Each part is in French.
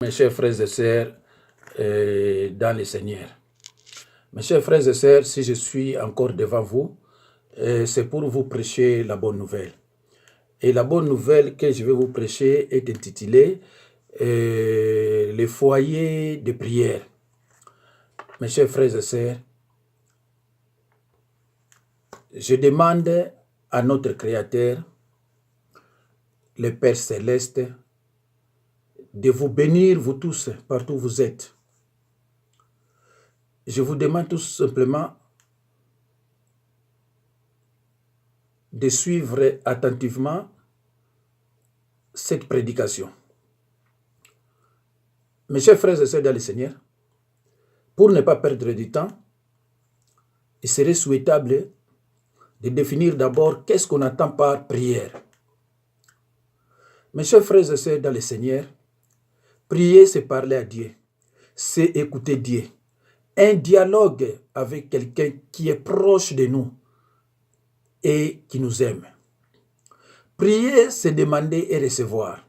Mes chers frères et sœurs dans le Seigneur. Mes chers frères et sœurs, si je suis encore devant vous, c'est pour vous prêcher la bonne nouvelle. Et la bonne nouvelle que je vais vous prêcher est intitulée le foyer de prière. Mes chers frères et sœurs, je demande à notre Créateur, le Père Céleste, de vous bénir, vous tous, partout où vous êtes. Je vous demande tout simplement de suivre attentivement cette prédication. Mes chers frères et sœurs dans le Seigneur, pour ne pas perdre du temps, il serait souhaitable de définir d'abord qu'est-ce qu'on entend par prière. Mes chers frères et sœurs dans le Seigneur, prier, c'est parler à Dieu, c'est écouter Dieu. Un dialogue avec quelqu'un qui est proche de nous et qui nous aime. Prier, c'est demander et recevoir.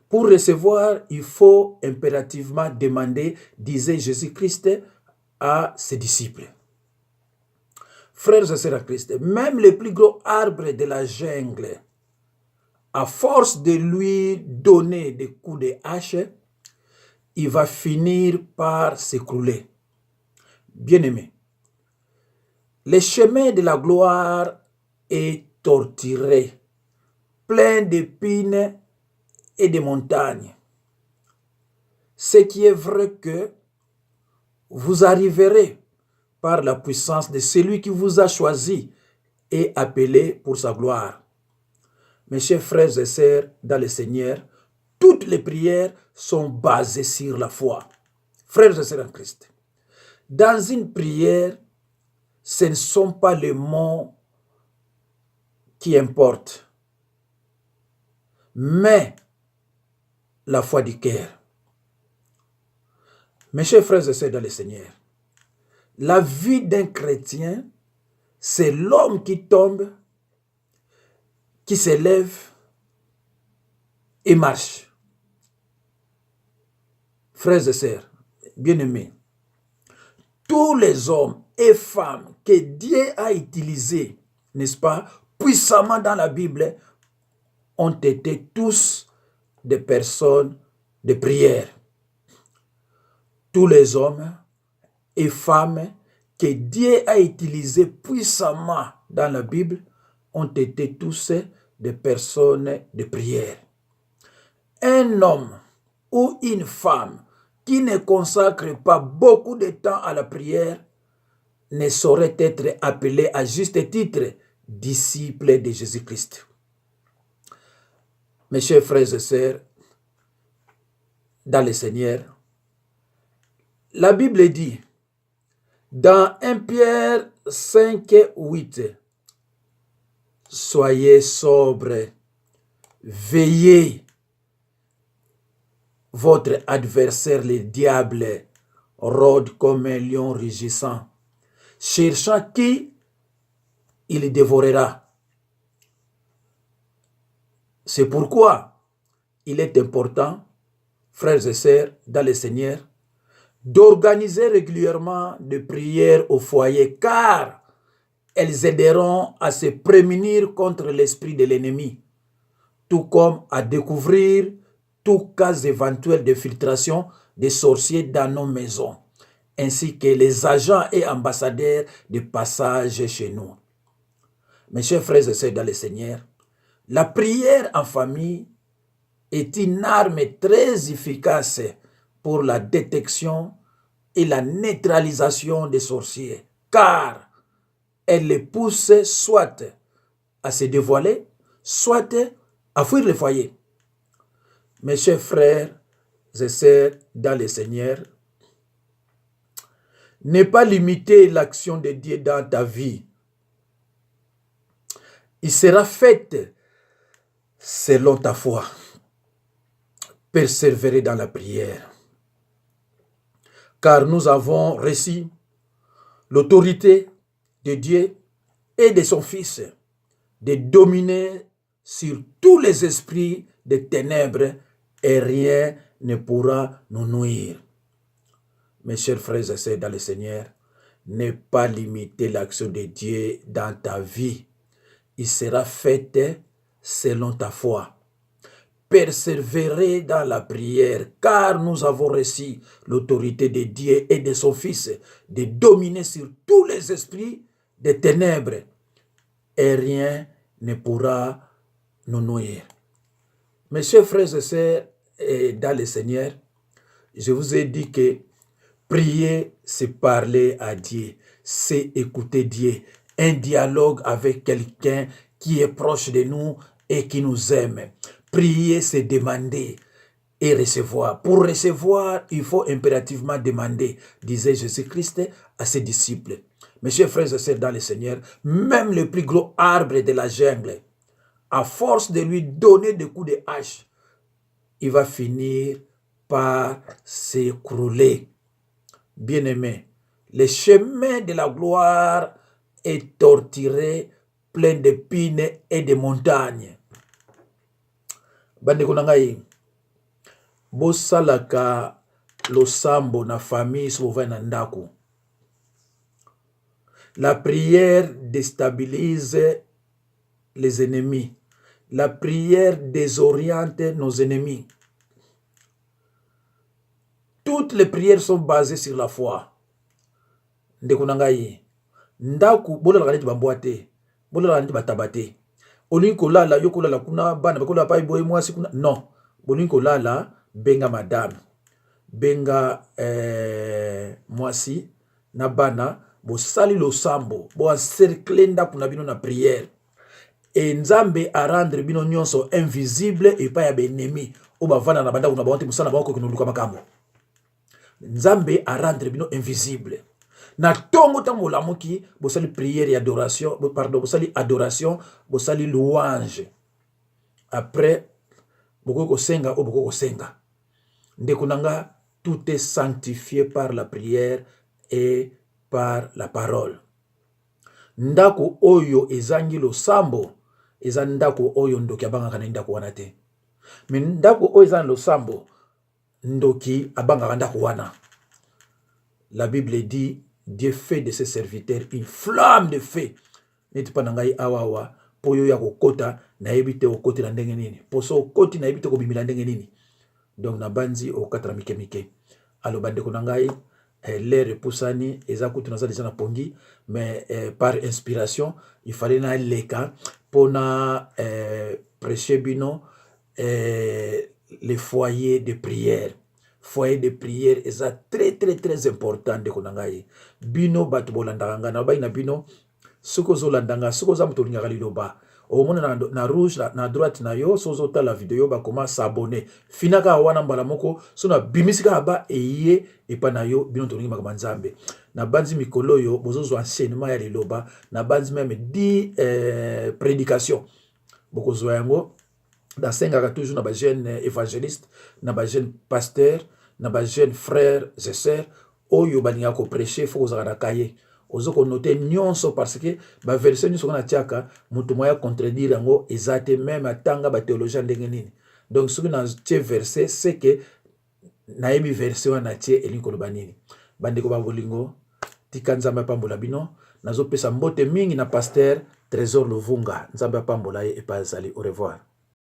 Pour recevoir, il faut impérativement demander, disait Jésus-Christ à ses disciples. Frères et sœurs en Christ, même le plus gros arbre de la jungle, à force de lui donner des coups de hache, il va finir par s'écrouler. Bien-aimé, le chemin de la gloire est torturé, plein d'épines et de montagnes. Ce qui est vrai que vous arriverez par la puissance de celui qui vous a choisi et appelé pour sa gloire. Mes chers frères et sœurs dans le Seigneur, toutes les prières sont basées sur la foi. Frères et sœurs en Christ, dans une prière, ce ne sont pas les mots qui importent, mais la foi du cœur. Mes chers frères et sœurs dans le Seigneur, la vie d'un chrétien, c'est l'homme qui tombe, qui se lève et marche. Frères et sœurs, bien-aimés, tous les hommes et femmes que Dieu a utilisés, n'est-ce pas, puissamment dans la Bible, ont été tous des personnes de prière. Tous les hommes et femmes que Dieu a utilisés puissamment dans la Bible ont été tous des personnes de prière. Un homme ou une femme qui ne consacre pas beaucoup de temps à la prière ne saurait être appelé à juste titre disciple de Jésus-Christ. Mes chers frères et sœurs, dans le Seigneur, la Bible dit, dans 1 Pierre 5, 8, soyez sobres, veillez. Votre adversaire, le diable, rôde comme un lion rugissant, cherchant qui il dévorera. C'est pourquoi il est important, frères et sœurs, dans le Seigneur, d'organiser régulièrement des prières au foyer, car elles aideront à se prémunir contre l'esprit de l'ennemi, tout comme à découvrir tout cas éventuel de filtration des sorciers dans nos maisons, ainsi que les agents et ambassadeurs de passage chez nous. Mes chers frères et sœurs dans le Seigneur, la prière en famille est une arme très efficace pour la détection et la neutralisation des sorciers, car elle les pousse soit à se dévoiler, soit à fuir le foyer. Mes chers frères et sœurs dans le Seigneur, ne pas limiter l'action de Dieu dans ta vie. Il sera fait selon ta foi. Persévérer dans la prière. Car nous avons reçu l'autorité de Dieu et de son Fils de dominer sur tous les esprits des ténèbres et rien ne pourra nous nuire. Mes chers frères et sœurs dans le Seigneur, ne pas limiter l'action de Dieu dans ta vie. Il sera fait selon ta foi. Persévérer dans la prière, car nous avons reçu l'autorité de Dieu et de son Fils de dominer sur tous les esprits des ténèbres, et rien ne pourra nous nuire. Mes chers frères et sœurs dans le Seigneur, je vous ai dit que prier, c'est parler à Dieu, c'est écouter Dieu, un dialogue avec quelqu'un qui est proche de nous et qui nous aime. Prier, c'est demander et recevoir. Pour recevoir, il faut impérativement demander, disait Jésus-Christ à ses disciples. Mes chers frères et sœurs dans le Seigneur, même le plus gros arbre de la jungle, à force de lui donner des coups de hache, il va finir par s'écrouler. Bien-aimé, le chemin de la gloire est torturé, plein d'épines et de montagnes. Bandeko na ngai, bosalaka losambo na famille souvent na ndako. La prière déstabilise les ennemis. La prière désoriente nos ennemis. Toutes les prières sont basées sur la foi. Ndeko na ngai, ndako bolalaka neti bambwate, bolalaka neti batabate. Olingi kolala yo kolala kuna bana bakola pa boye mwasi kuna non. Bolingi kolala benga madame, benga mwasi na bana bosali losambo, bo encercler ndako na bino na prière. Et Nzambe a rendre bino nyonso invisible et pas ya benemi o bavana na banda kuna bawante musana bako kinuluka makambo. Nzambe a rendre bino invisible. Na tongo tango lamuki bosali prière et adoration, pardon, bosali adoration, bosali louange. Après boko senga o boko senga. Ndeko nanga, tout est sanctifié par la prière et par la parole. Ndako oyo ezangi losambo, eza ndako oyo ndoki abanga kana ndako wana te. Mais ndako oyo ezangi losambo, ndoki abanga ndako wana. La Bible dit, Dieu fait de ses serviteurs une flamme de feu. Neti pa nangai awawa, po yo ya kokota na ebite okote na ndenge nini. Po so okoti na ebite ko bimila ndenge nini. Donc na banzi okatra mike mike. Alo bandeko nangai, l'air repoussani, eza kutu naza déjà na pongi, mais par inspiration, il fallait na leka pona prêcher bino les foyers de prière. Foyer de prière est très important de konangai. Bino batu bolandanga na baina bino suko zolandanga suko za muto lingaka liloba. Au mona na rouge na droite na yo sozo ta la vidéo ba comment s'abonner. Finaka wana mbala moko sona bimisika ba eye epa na yo bino to lingi makama Nzambe. Na banzi mikolo yo bozozo enseignement ya liloba na banzi même 10 prédication. Boko zo yango dans 5 toujours na ba jeune évangéliste, na ba jeune pasteur, na ba jeune frère et sœurs oyo balinga ko prêcher faut kozaka na kaye. Ozo ko noter nyonso parce que ba version nyonso na tiaka mutu moya contredire yango ezate même atanga ba théologien ndenge nini. Donc ce que na tie verset c'est que na yebi version na tie elinko loba nini. Bandeko ba bolingo tika Nzambe pambola bino nazo pesa mbote mingi na pasteur Trésor Luvunga. Nzambe pambola ye epa zali. Au revoir.